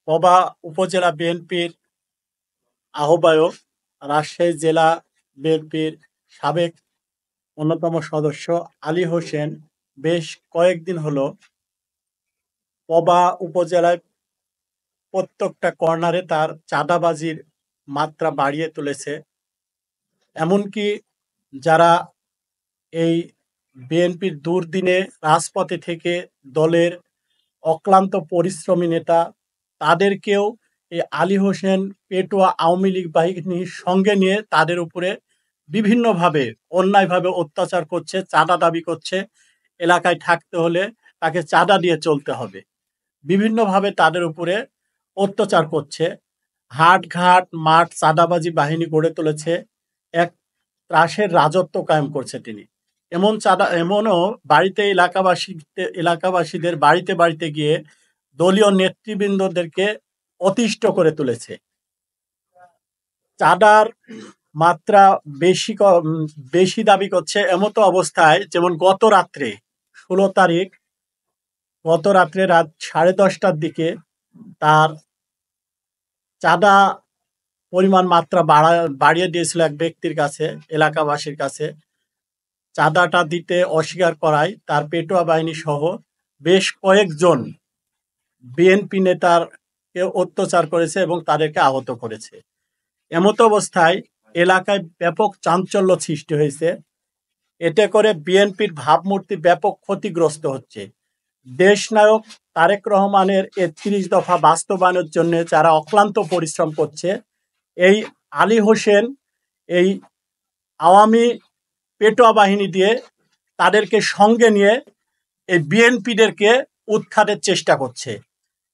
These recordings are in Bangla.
পবা উপজেলা বিএনপির আহ্বায়ক, রাজশাহী জেলা বিএনপির সাবেক অন্যতম সদস্য আলী হোসেন বেশ কয়েকদিন হলো পবা উপজেলায় প্রত্যেকটা কর্নারে তার চাঁদাবাজির মাত্রা বাড়িয়ে তুলেছে। এমনকি যারা এই বিএনপির দুর্দিনে রাজপথে থেকে দলের অক্লান্ত পরিশ্রমী নেতা, তাদেরকেও এই আলী হোসেন পেটোয়া আওয়ামী লীগ বাহিনীর সঙ্গে নিয়ে তাদের উপরে বিভিন্নভাবে অন্যায়ভাবে অত্যাচার করছে, চাঁদা দাবি করছে। এলাকায় থাকতে হলে তাকে চাঁদা দিয়ে চলতে হবে। বিভিন্নভাবে তাদের উপরে অত্যাচার করছে। হাট ঘাট মাঠ চাঁদাবাজি বাহিনী গড়ে তুলেছে। এক ত্রাসের রাজত্ব কায়েম করছে তিনি। এমনও বাড়িতে এলাকাবাসীদের বাড়িতে বাড়িতে গিয়ে দলীয় নেতৃবৃন্দদেরকে অতিষ্ঠ করে তুলেছে। চাঁদার মাত্রা বেশি দাবি করছে। এমতো অবস্থায় যেমন গত রাত্রে 16 তারিখ গত রাত্রে রাত 10:30টার দিকে তার চাঁদা পরিমাণ মাত্রা বাড়িয়ে দিয়েছিল এক ব্যক্তির কাছে, এলাকাবাসীর কাছে। চাঁদাটা দিতে অস্বীকার করায় তার পেটোয়া বাহিনী সহ বেশ কয়েকজন বিএনপি নেতারকে অত্যাচার করেছে এবং তাদেরকে আহত করেছে। এমতো অবস্থায় এলাকায় ব্যাপক চাঞ্চল্য সৃষ্টি হয়েছে। এতে করে বিএনপির ভাবমূর্তি ব্যাপক ক্ষতিগ্রস্ত হচ্ছে। দেশনায়ক তারেক রহমানের ৩১ দফা বাস্তবায়নের জন্য যারা অক্লান্ত পরিশ্রম করছে, এই আলী হোসেন এই আওয়ামী পেটোয়া বাহিনী দিয়ে তাদেরকে সঙ্গে নিয়ে এই বিএনপিদেরকে উৎখাতের চেষ্টা করছে।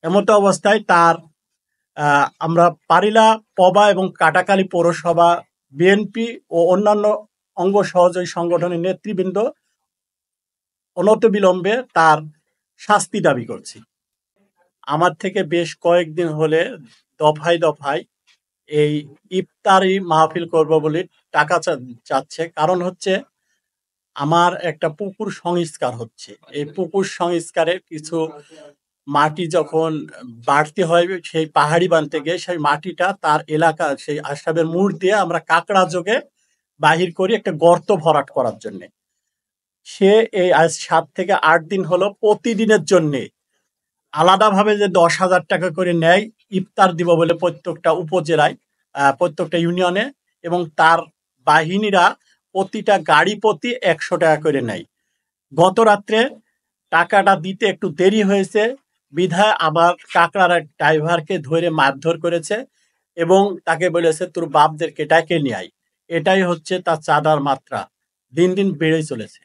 এমতো অবস্থায় তার আমরা পারিলা, পবা এবং কাটাখালী পৌরসভা বিএনপি ও অন্যান্য অঙ্গ সহযোগী সংগঠনের নেতৃবৃন্দ অনতিবিলম্বে তার শাস্তি দাবি করছি। আমার থেকে বেশ কয়েকদিন হলে দফায় দফায় এই ইফতারি মাহফিল করব বলে টাকা চাচ্ছে। কারণ হচ্ছে আমার একটা পুকুর সংস্কার হচ্ছে। এই পুকুর সংস্কারের কিছু মাটি যখন বাড়তি হয় সেই পাহাড়ি বাঁধতে গিয়ে সেই মাটিটা তার এলাকা সেই আশরাফের মুড় দিয়ে আমরা কাঁকড়া যোগে বাহির করি একটা গর্ত ভরাট করার জন্য। সে এই আজ 7 থেকে 8 দিন হলো প্রতিদিনের জন্যে আলাদাভাবে যে 10,000 টাকা করে নেয় ইফতার দিব বলে প্রত্যেকটা উপজেলায়, প্রত্যেকটা ইউনিয়নে, এবং তার বাহিনীরা প্রতিটা গাড়ি প্রতি 100 টাকা করে নেয়। গত রাত্রে টাকাটা দিতে একটু দেরি হয়েছে বিধায় আমার কাকড়ার এক ড্রাইভারকে ধরে মারধর করেছে এবং তাকে বলেছে তোর বাপদেরকে ডেকে নিয়ে আয়। এটাই হচ্ছে তার চাঁদার মাত্রা দিন দিন বেড়েই চলেছে।